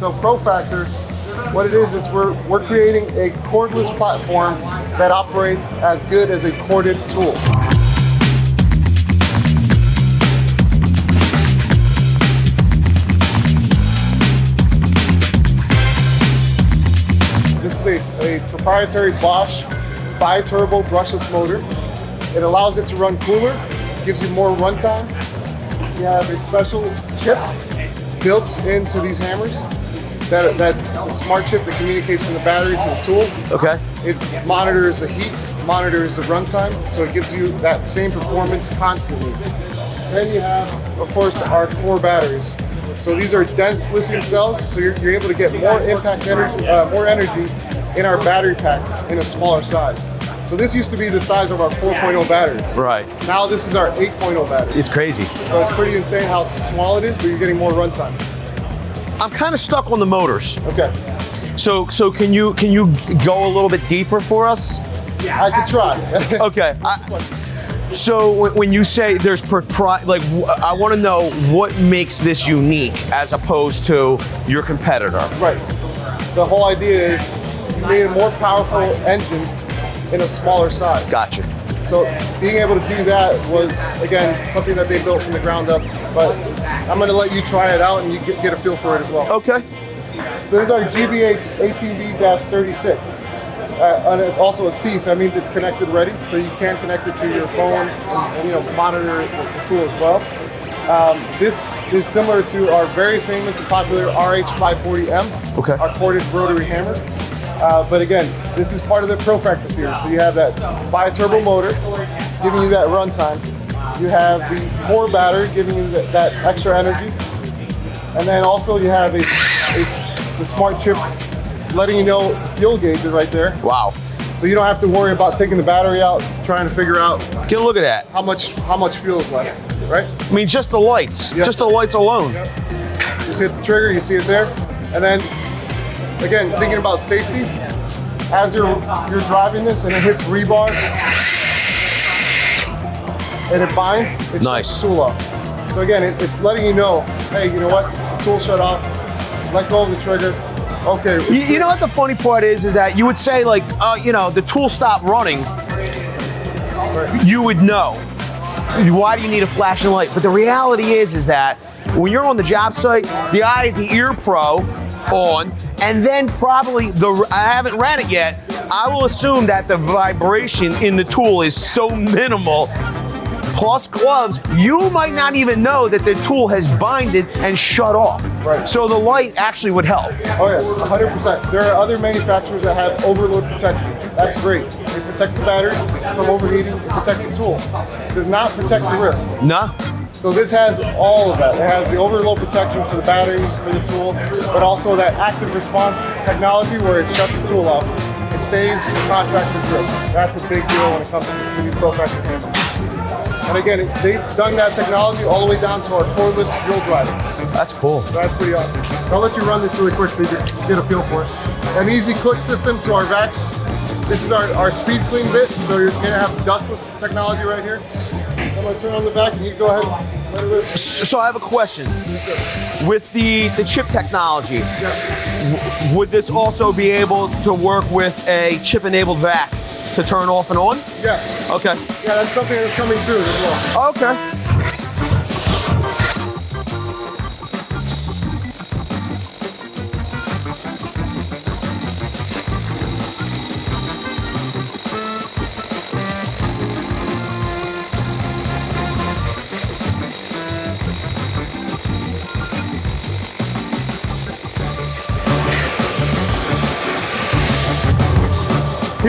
So Profactor, what it is we're creating a cordless platform that operates as good as a corded tool. This is a proprietary Bosch BiTurbo Brushless motor. It allows it to run cooler, gives you more runtime. You have a special chip built into these hammers. That's a smart chip that communicates from the battery to the tool. Okay. It monitors the heat, monitors the runtime, so it gives you that same performance constantly. Then you have, of course, our core batteries. So these are dense lithium cells, so you're able to get more energy in our battery packs in a smaller size. So this used to be the size of our 4.0 battery. Right. Now this is our 8.0 battery. It's crazy. So it's pretty insane how small it is, but you're getting more runtime. I'm kind of stuck on the motors. Okay. So can you go a little bit deeper for us? Yeah, I could try. Okay. So when you say there's I want to know what makes this unique as opposed to your competitor. Right. The whole idea is you made a more powerful engine in a smaller size. Gotcha. So being able to do that was, again, something that they built from the ground up. But I'm going to let you try it out and you get a feel for it as well. Okay. So this is our GBH18V-36. And it's also a C, so that means it's connected ready. So you can connect it to your phone and monitor the tool as well. This is similar to our very famous and popular RH540M, okay, our corded rotary hammer. But again, this is part of the Profactor series. So you have that BiTurbo motor giving you that runtime. You have the core battery giving you that extra energy. And then also you have the smart chip letting you know the fuel gauge is right there. Wow. So you don't have to worry about taking the battery out, trying to figure out get a look at that. How much fuel is left, right? I mean, just the lights. Yep. Just the lights alone. Yep. Just hit the trigger, you see it there. And then again, thinking about safety, as you're driving this and it hits rebar and it binds, it shuts the tool off. So again, it's letting you know, hey, you know what? The tool shut off. Let go of the trigger. Okay. You know what the funny part is that you would say like, the tool stopped running. Right. You would know. Why do you need a flashing light? But the reality is that when you're on the job site, the ear pro on, and then probably I haven't ran it yet. I will assume that the vibration in the tool is so minimal. Plus gloves, you might not even know that the tool has binded and shut off. Right. So the light actually would help. Oh yeah, 100%. There are other manufacturers that have overload protection. That's great. It protects the battery from overheating. It protects the tool. It does not protect the wrist. No. So this has all of that. It has the overload protection for the battery, for the tool, but also that active response technology where it shuts the tool off. It saves the contractor's wrist. That's a big deal when it comes to these Profactor hammers. And again, they've done that technology all the way down to our cordless drill driver. That's cool. So that's pretty awesome. So I'll let you run this really quick so you can get a feel for it. An easy click system to our vac. This is our speed clean bit, so you're gonna have dustless technology right here. I'm gonna turn on the vac and you go ahead and let it rip. So I have a question. With the chip technology, would this also be able to work with a chip-enabled vac to turn off and on? Yes. Okay. Yeah, that's something that's coming soon as well. Okay.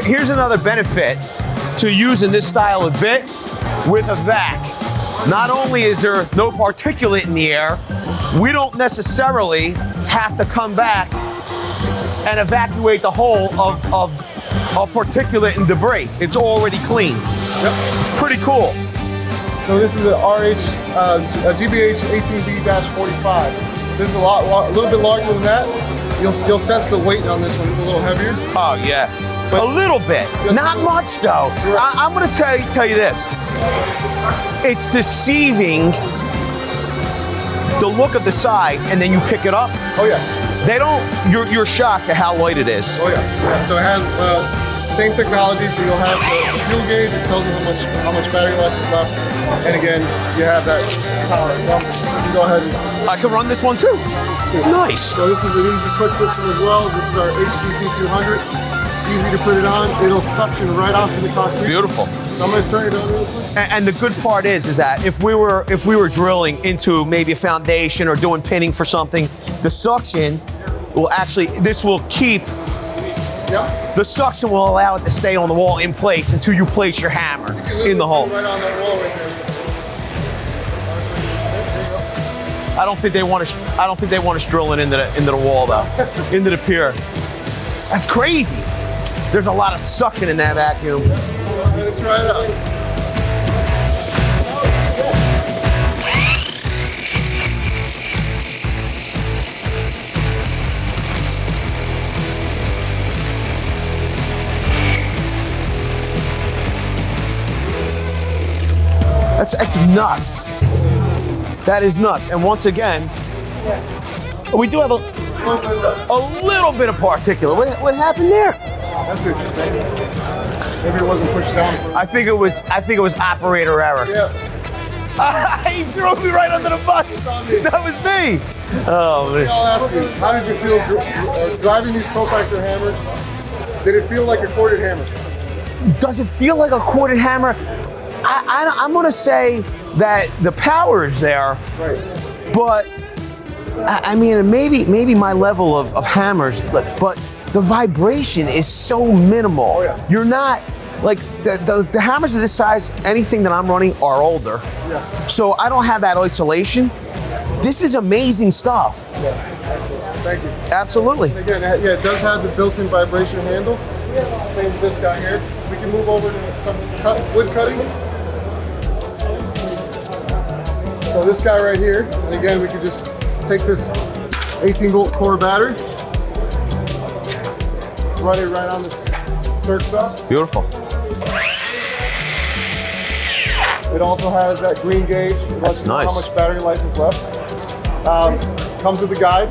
Here's another benefit to using this style of bit with a vac. Not only is there no particulate in the air, we don't necessarily have to come back and evacuate the whole of particulate and debris. It's already clean. Yep. It's pretty cool. So this is a GBH18V-45. So this is a little bit larger than that. You'll sense the weight on this one. It's a little heavier. Oh yeah. But a little bit, not much though. I'm going to tell you this. It's deceiving the look of the sides, and then you pick it up. Oh yeah. They don't. You're shocked at how light it is. Oh yeah. So it has same technology. So you'll have the fuel gauge. It tells you how much battery life is left. And again, you have that power. So you can go ahead and I can run this one too. Nice. So this is an easy quick system as well. This is our HDC 200. Easy to put it on. It'll suction right onto the concrete. Beautiful. So I'm going to turn it on real quick. And the good part is that if we were drilling into maybe a foundation or doing pinning for something, the suction will actually, this will keep, Yep. the suction will allow it to stay on the wall in place until you place your hammer in the hole. Right on that wall right there. I don't think they want us drilling into the wall though, into the pier. That's crazy. There's a lot of suction in that vacuum. Let's try it out. That's nuts. That is nuts. And once again, we do have a little bit of particulate. What happened there? That's interesting. Maybe it wasn't pushed down. I think it was operator error. Yeah. He threw me right under the bus. That was me. Oh man. I'll ask you, how did you feel driving these Profactor hammers? Did it feel like a corded hammer? Does it feel like a corded hammer? I'm gonna say that the power is there, Right. but I mean, maybe my level of hammers, but the vibration is so minimal. Oh, yeah. You're not, like, the hammers of this size, anything that I'm running are older. Yes. So I don't have that isolation. This is amazing stuff. Yeah. Excellent. Thank you. Absolutely. Again, yeah, it does have the built-in vibration handle. Same with this guy here. We can move over to some wood cutting. So this guy right here, and again, we can just take this 18-volt core battery, run it right on this circ saw. Beautiful. It also has that green gauge. It lets you know nice. how much battery life is left. Comes with a guide,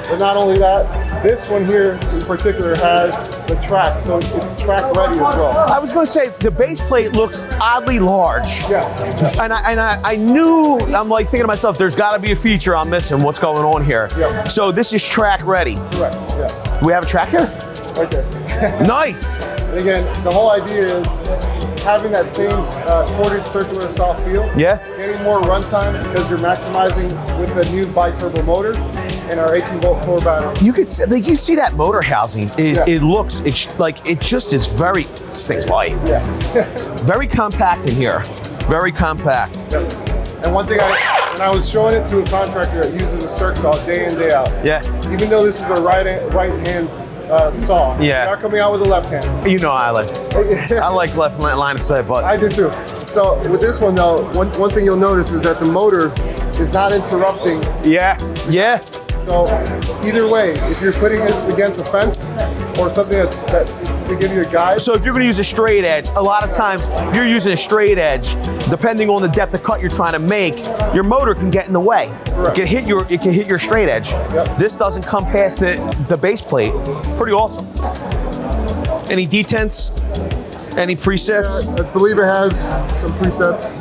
but not only that, this one here in particular has the track, so it's track ready as well. I was going to say the base plate looks oddly large. Yes. And I knew, I'm like thinking to myself, there's got to be a feature I'm missing. What's going on here? Yep. So this is track ready. Correct. Yes. We have a track here? Right there. Nice. And again, the whole idea is having that same corded circular saw feel. Yeah. Getting more runtime because you're maximizing with the new BiTurbo motor and our 18-volt core battery. You could see, like, you see that motor housing. It looks, like it just is very. This thing's light. Yeah. Very compact in here. Very compact. Yep. And one thing, when I was showing it to a contractor that uses a circ saw day in, day out. Yeah. Even though this is a right hand saw, Yeah. you're not coming out with a left hand. You know I like left line of sight, but I do too. So with this one though, one thing you'll notice is that the motor is not interrupting. yeah. So either way, if you're putting this against a fence or something that's to give you a guide. So if you're going to use a straight edge, a lot of times if you're using a straight edge, depending on the depth of cut you're trying to make, your motor can get in the way. Correct. It can hit your straight edge. Yep. This doesn't come past the base plate. Pretty awesome. Any detents? Any presets? I believe it has some presets.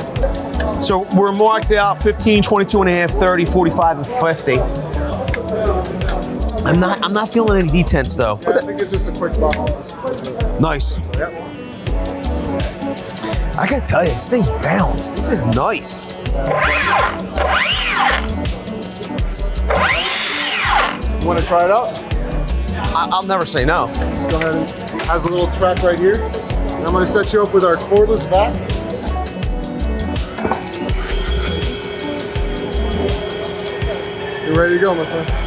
So we're marked out 15, 22 and a half, 30, 45, and 50. I'm not feeling any detents though. Yeah, I think it's just a quick lock on this one. Nice. Yep. I gotta tell you, this thing's balanced. This is nice. You want to try it out? I'll never say no. Just go ahead and it has a little track right here. And I'm going to set you up with our cordless vac. You're ready to go, my friend.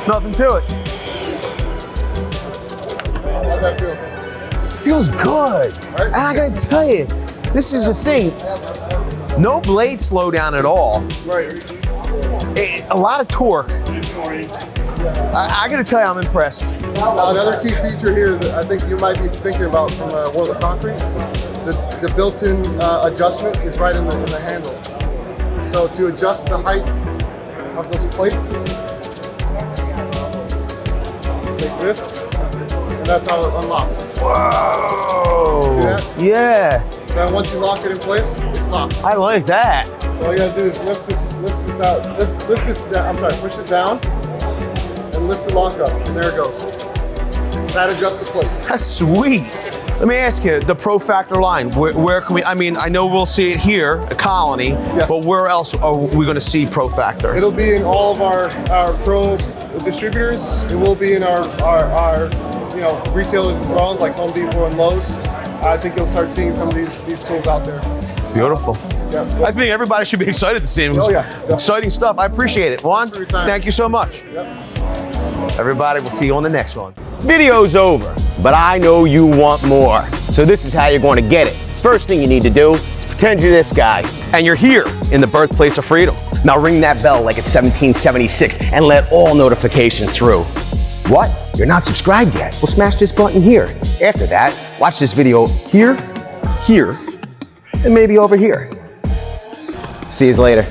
Nothing to it. How'd that feel? It feels good. Right? And I gotta tell you, this is the thing. No blade slowdown at all. Right. a lot of torque. I gotta tell you, I'm impressed. Another key feature here that I think you might be thinking about from World of Concrete, the built-in adjustment is right in the handle. So to adjust the height of this plate, take this, and that's how it unlocks. Whoa! See that? Yeah. So once you lock it in place, it's locked. I like that. So all you gotta do is lift this out, lift this down, I'm sorry, push it down, and lift the lock up, and there it goes. That adjusts the plate. That's sweet. Let me ask you, the Profactor line, where can we, I mean, I know we'll see it here, a Colony, Yes. but where else are we gonna see Profactor? It'll be in all of our pro distributors. It will be in our retailers as well, like Home Depot and Lowe's. I think you'll start seeing some of these tools out there. Beautiful. Yeah. I think everybody should be excited to see them. Oh, yeah. Exciting stuff. I appreciate it. Juan, for your time. thank you so much. Yep. Everybody, we'll see you on the next one. Video's over, but I know you want more. So this is how you're going to get it. First thing you need to do is pretend you're this guy, and you're here in the birthplace of freedom. Now ring that bell like it's 1776 and let all notifications through. What? You're not subscribed yet? Well, smash this button here. After that, watch this video here, here, and maybe over here. See you later.